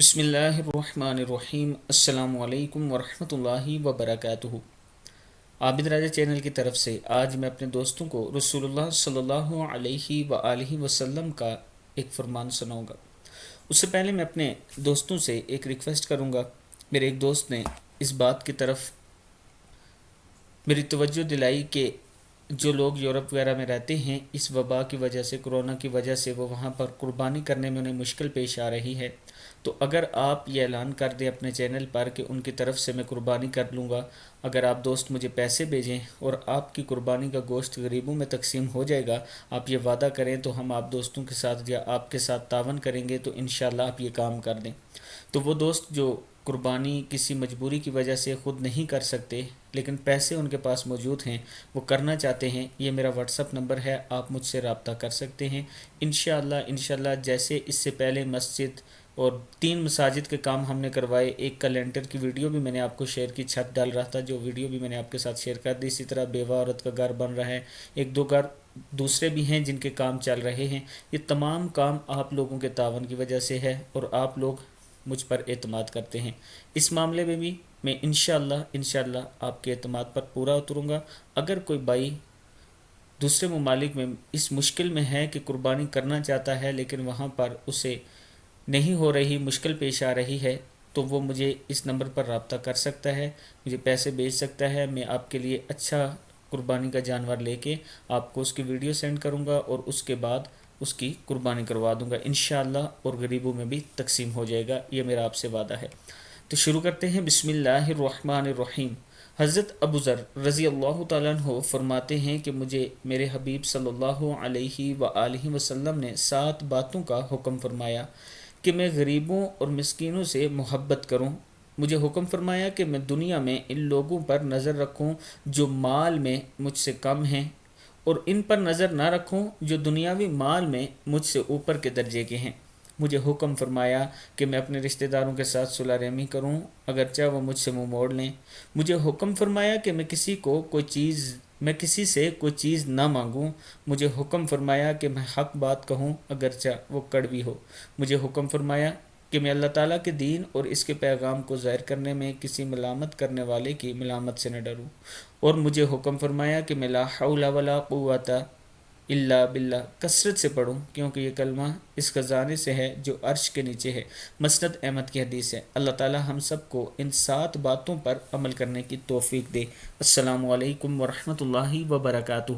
بسم اللہ الرحمن الرحیم۔ السلام علیکم ورحمۃ اللہ وبرکاتہ۔ عابد راجہ چینل کی طرف سے آج میں اپنے دوستوں کو رسول اللہ صلی اللہ علیہ وآلہ وسلم کا ایک فرمان سناؤں گا۔ اس سے پہلے میں اپنے دوستوں سے ایک ریکویسٹ کروں گا۔ میرے ایک دوست نے اس بات کی طرف میری توجہ دلائی کہ جو لوگ یورپ وغیرہ میں رہتے ہیں، اس وبا کی وجہ سے، کرونا کی وجہ سے وہ وہاں پر قربانی کرنے میں انہیں مشکل پیش آ رہی ہے، تو اگر آپ یہ اعلان کر دیں اپنے چینل پر کہ ان کی طرف سے میں قربانی کر لوں گا، اگر آپ دوست مجھے پیسے بھیجیں اور آپ کی قربانی کا گوشت غریبوں میں تقسیم ہو جائے گا، آپ یہ وعدہ کریں تو ہم آپ دوستوں کے ساتھ یا آپ کے ساتھ تعاون کریں گے، تو انشاءاللہ آپ یہ کام کر دیں۔ تو وہ دوست جو قربانی کسی مجبوری کی وجہ سے خود نہیں کر سکتے لیکن پیسے ان کے پاس موجود ہیں، وہ کرنا چاہتے ہیں، یہ میرا واٹس اپ نمبر ہے، آپ مجھ سے رابطہ کر سکتے ہیں۔ انشاءاللہ جیسے اس سے پہلے مسجد اور 3 مساجد کے کام ہم نے کروائے، ایک کا لینٹر کی ویڈیو بھی میں نے آپ کو شیئر کی، چھت ڈال رہا تھا، جو ویڈیو بھی میں نے آپ کے ساتھ شیئر کر دی۔ اسی طرح بیوہ عورت کا گھر بن رہا ہے، 1-2 گھر دوسرے بھی ہیں جن کے کام چل رہے ہیں۔ یہ تمام کام آپ لوگوں کے تعاون کی وجہ سے ہے اور آپ لوگ مجھ پر اعتماد کرتے ہیں۔ اس معاملے میں بھی میں انشاءاللہ آپ کے اعتماد پر پورا اتروں گا۔ اگر کوئی بھائی دوسرے ممالک میں اس مشکل میں ہے کہ قربانی کرنا چاہتا ہے لیکن وہاں پر اسے نہیں ہو رہی، مشکل پیش آ رہی ہے، تو وہ مجھے اس نمبر پر رابطہ کر سکتا ہے، مجھے پیسے بھیج سکتا ہے۔ میں آپ کے لیے اچھا قربانی کا جانور لے کے آپ کو اس کی ویڈیو سینڈ کروں گا اور اس کے بعد اس کی قربانی کروا دوں گا انشاءاللہ، اور غریبوں میں بھی تقسیم ہو جائے گا، یہ میرا آپ سے وعدہ ہے۔ تو شروع کرتے ہیں۔ بسم اللہ الرحمن الرحیم۔ حضرت ابو ذر رضی اللہ تعالیٰ عنہ فرماتے ہیں کہ مجھے میرے حبیب صلی اللہ علیہ وآلہ وسلم نے 7 باتوں کا حکم فرمایا کہ میں غریبوں اور مسکینوں سے محبت کروں۔ مجھے حکم فرمایا کہ میں دنیا میں ان لوگوں پر نظر رکھوں جو مال میں مجھ سے کم ہیں، اور ان پر نظر نہ رکھوں جو دنیاوی مال میں مجھ سے اوپر کے درجے کے ہیں۔ مجھے حکم فرمایا کہ میں اپنے رشتہ داروں کے ساتھ صلح رحمی کروں اگرچہ وہ مجھ سے منہ موڑ لیں۔ مجھے حکم فرمایا کہ میں کسی سے کوئی چیز نہ مانگوں۔ مجھے حکم فرمایا کہ میں حق بات کہوں اگرچہ وہ کڑوی ہو۔ مجھے حکم فرمایا کہ میں اللہ تعالیٰ کے دین اور اس کے پیغام کو ظاہر کرنے میں کسی ملامت کرنے والے کی ملامت سے نہ ڈروں، اور مجھے حکم فرمایا کہ میں لا حول ولا قوت الا باللہ کثرت سے پڑھوں، کیونکہ یہ کلمہ اس خزانے سے ہے جو عرش کے نیچے ہے۔ مسند احمد کی حدیث ہے۔ اللہ تعالیٰ ہم سب کو ان 7 باتوں پر عمل کرنے کی توفیق دے۔ السلام علیکم ورحمۃ اللہ وبرکاتہ۔